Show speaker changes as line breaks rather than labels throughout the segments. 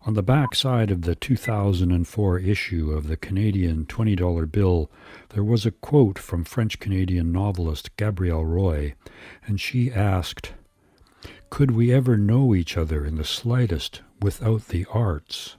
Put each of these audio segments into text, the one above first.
On the back side of the 2004 issue of the Canadian $20 bill, there was a quote from French-Canadian novelist Gabrielle Roy, and she asked, "Could we ever know each other in the slightest without the arts?"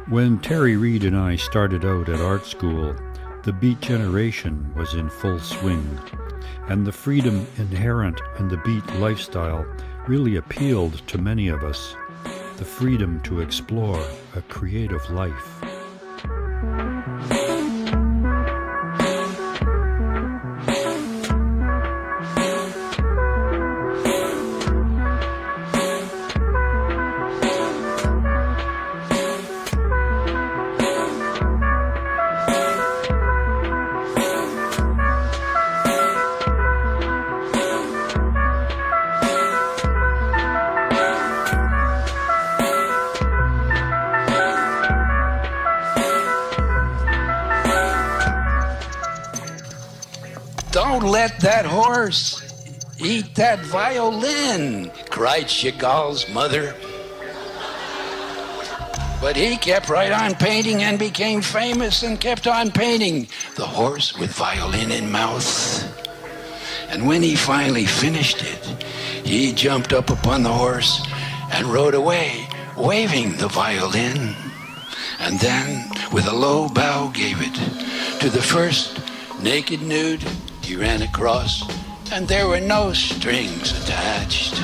When Terry Reid and I started out at art school, the Beat generation was in full swing, and the freedom inherent in the Beat lifestyle really appealed to many of us, the freedom to explore a creative life.
"Don't let that horse eat that violin," cried Chagall's mother. But he kept right on painting and became famous and kept on painting the horse with violin in mouth. And when he finally finished it, he jumped up upon the horse and rode away, waving the violin. And then, with a low bow, gave it to the first naked nude he ran across, and there were no strings attached.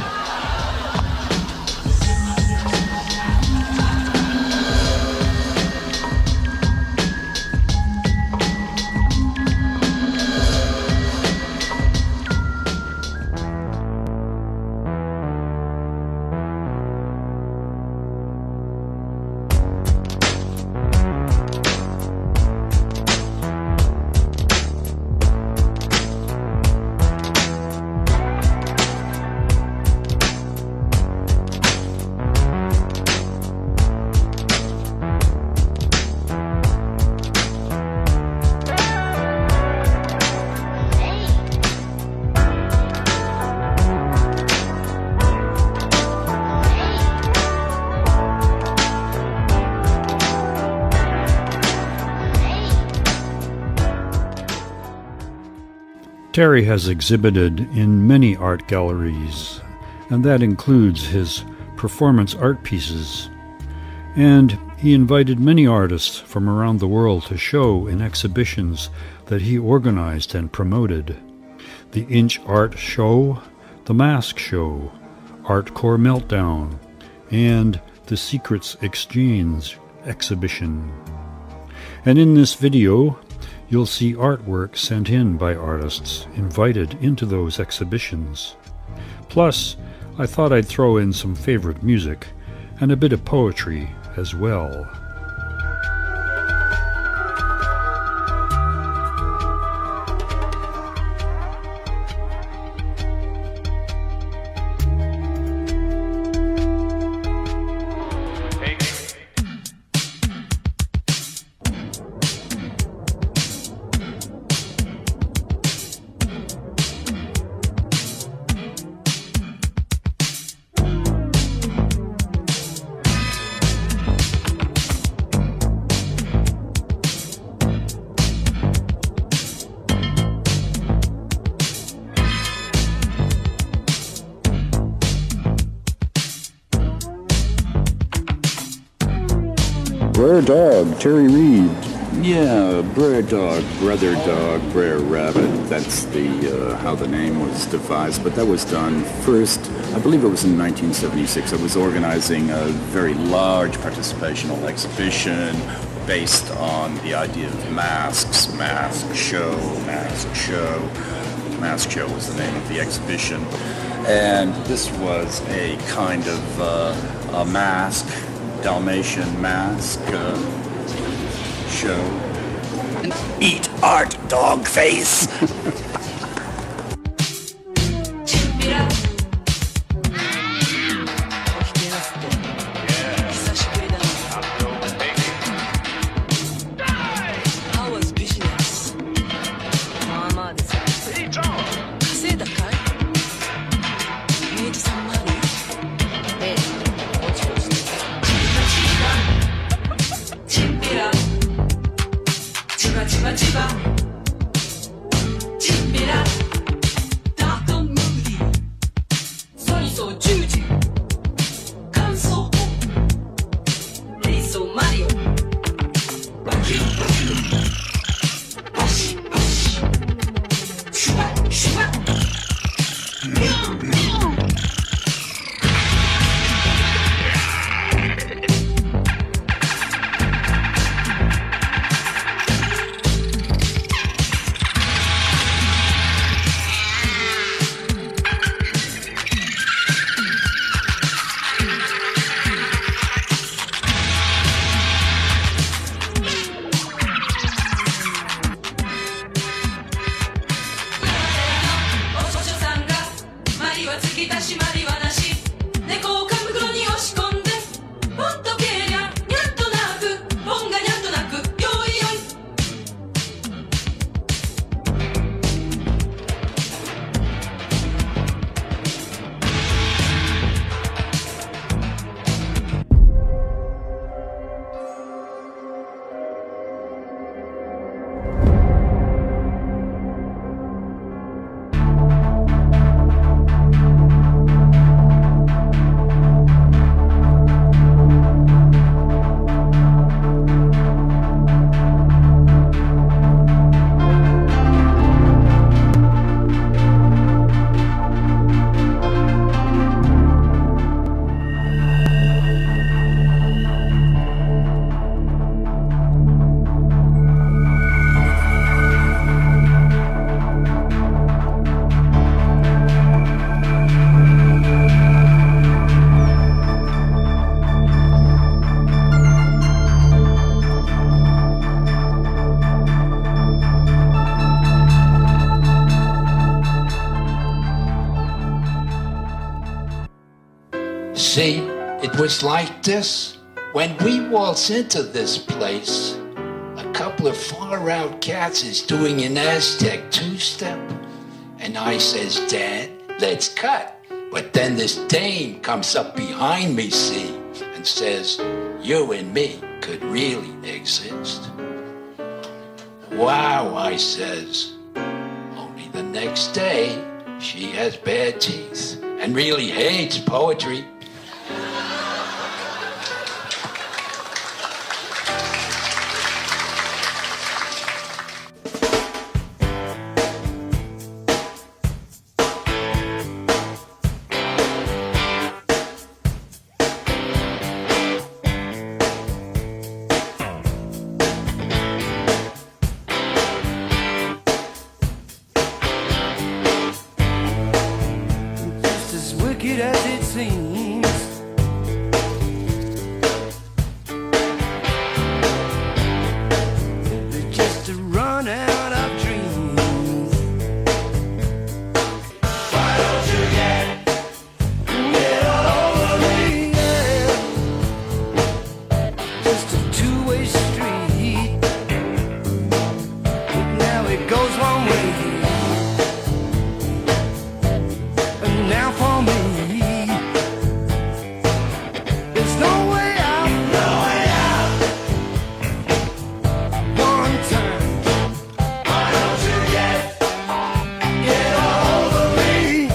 Terry has exhibited in many art galleries, and that includes his performance art pieces. And he invited many artists from around the world to show in exhibitions that he organized and promoted. The Inch Art Show, the Mask Show, Artcore Meltdown, and the Secrets Exchange exhibition. And in this video, you'll see artwork sent in by artists invited into those exhibitions. Plus, I thought I'd throw in some favorite music and a bit of poetry as well.
Brer Dog, Terry Reid.
Yeah, Brer Dog, Brother Dog, Brer Rabbit. That's the how the name was devised. But that was done first, I believe it was in 1976. I was organizing a very large participational exhibition based on the idea of masks, mask show. Mask Show was the name of the exhibition. And this was a kind of a mask, Dalmatian mask show.
Eat art, dog face.
しまりはなし猫を缶袋に押し込んでほっとけりゃにゃんとなく本がにゃんとなくよいよい
See, it was like this. When we waltz into this place, a couple of far-out cats is doing an Aztec two-step. And I says, Dad, let's cut. But then this dame comes up behind me, see, and says, you and me could really exist. Wow, I says. Only the next day, she has bad teeth and really hates poetry.
Just as wicked as it seems. Just to run out of dreams. Why don't you get all over me? Yeah. Just a two-way street. Now it goes one way. And now for me, there's no way out, no way out. One time, why don't you get all over me?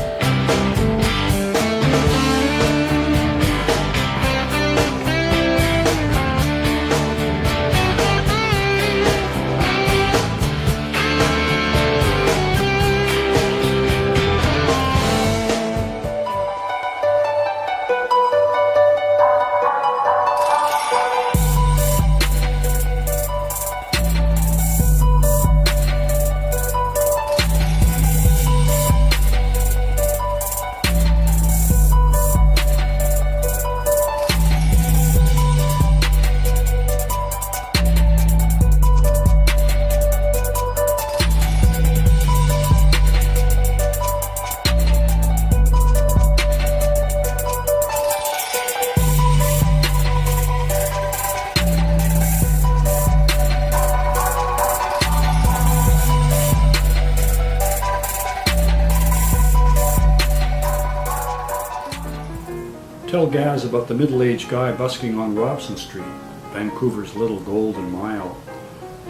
Tell Gaz about the middle-aged guy busking on Robson Street, Vancouver's little golden mile,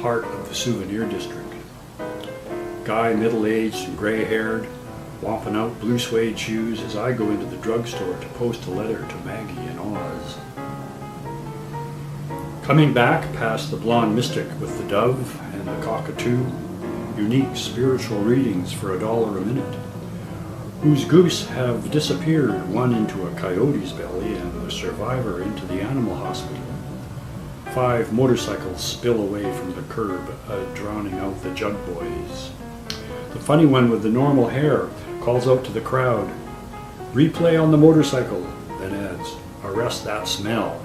heart of the souvenir district. Guy middle-aged and gray-haired, whomping out blue suede shoes as I go into the drugstore to post a letter to Maggie in Oz. Coming back past the blonde mystic with the dove and the cockatoo, unique spiritual readings for $1 a minute, whose goose have disappeared, one into a coyote's belly and the survivor into the animal hospital. 5 motorcycles spill away from the curb, drowning out the jug boys. The funny one with the normal hair calls out to the crowd, "Replay on the motorcycle," then adds, "Arrest that smell."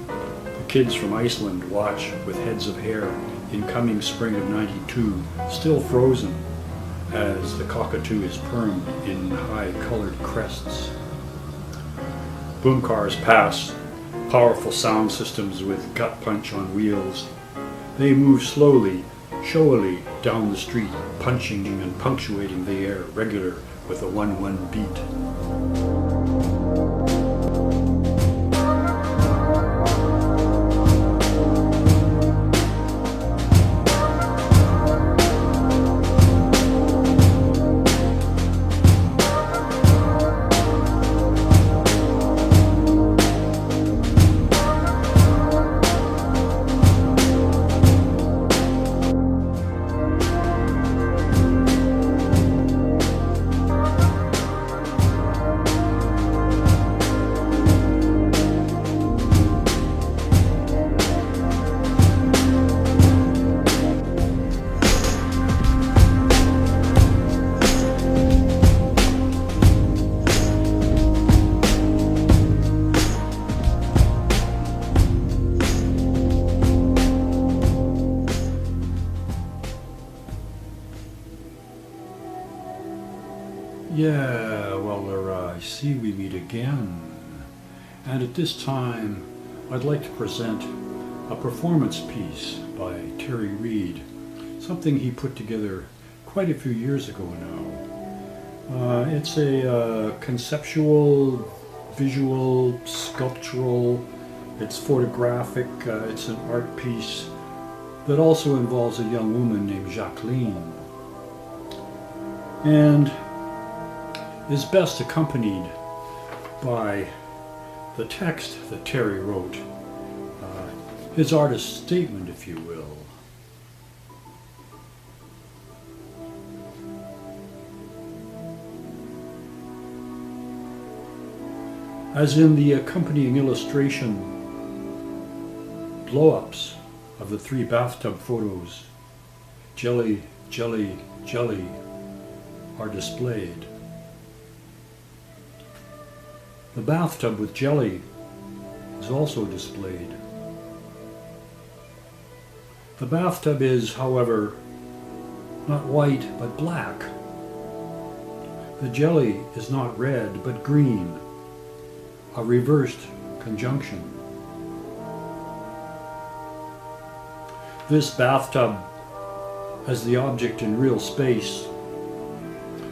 The kids from Iceland watch with heads of hair, incoming spring of '92, still frozen, as the cockatoo is permed in high-colored crests. Boom cars pass, powerful sound systems with gut punch on wheels. They move slowly, showily down the street, punching and punctuating the air, regular with a 1-1 beat. Yeah, well, I see we meet again. And at this time, I'd like to present a performance piece by Terry Reid, something he put together quite a few years ago now. It's a conceptual, visual, sculptural, it's photographic, it's an art piece that also involves a young woman named Jacqueline, and is best accompanied by the text that Terry wrote, his artist's statement, if you will. As in the accompanying illustration, blow-ups of the 3 bathtub photos, jelly, jelly, jelly, are displayed. The bathtub with jelly is also displayed. The bathtub is, however, not white but black. The jelly is not red but green, a reversed conjunction. This bathtub, as the object in real space,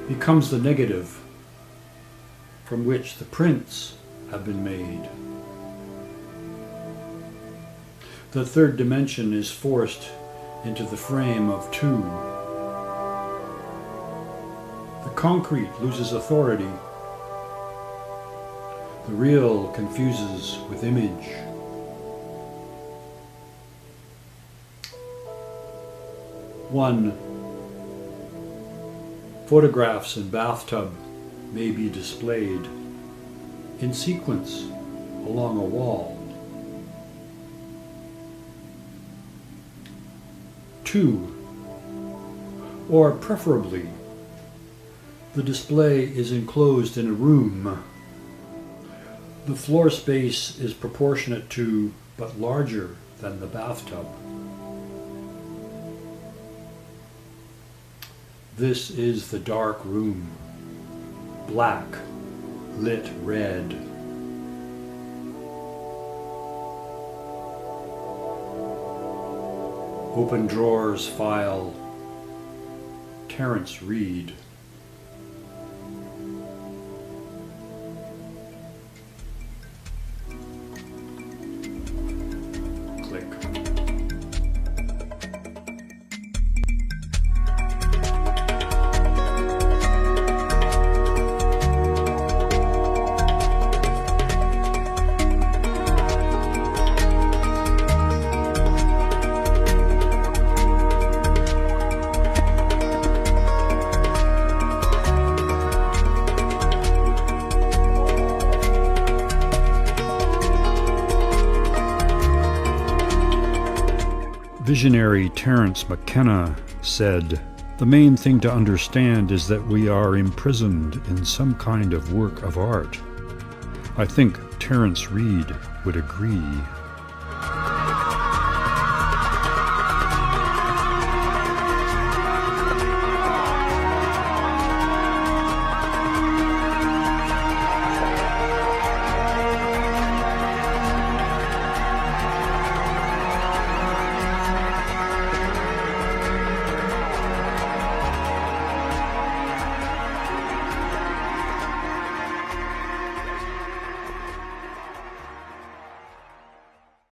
becomes the negative from which the prints have been made. The third dimension is forced into the frame of 2. The concrete loses authority. The real confuses with image. One, photographs in bathtub may be displayed in sequence along a wall. 2, or preferably, the display is enclosed in a room. The floor space is proportionate to, but larger than the bathtub. This is the dark room. Black, lit red. Open drawers file Terrence Reid. Click. Visionary Terence McKenna said, "The main thing to understand is that we are imprisoned in some kind of work of art." I think Terence Reid would agree.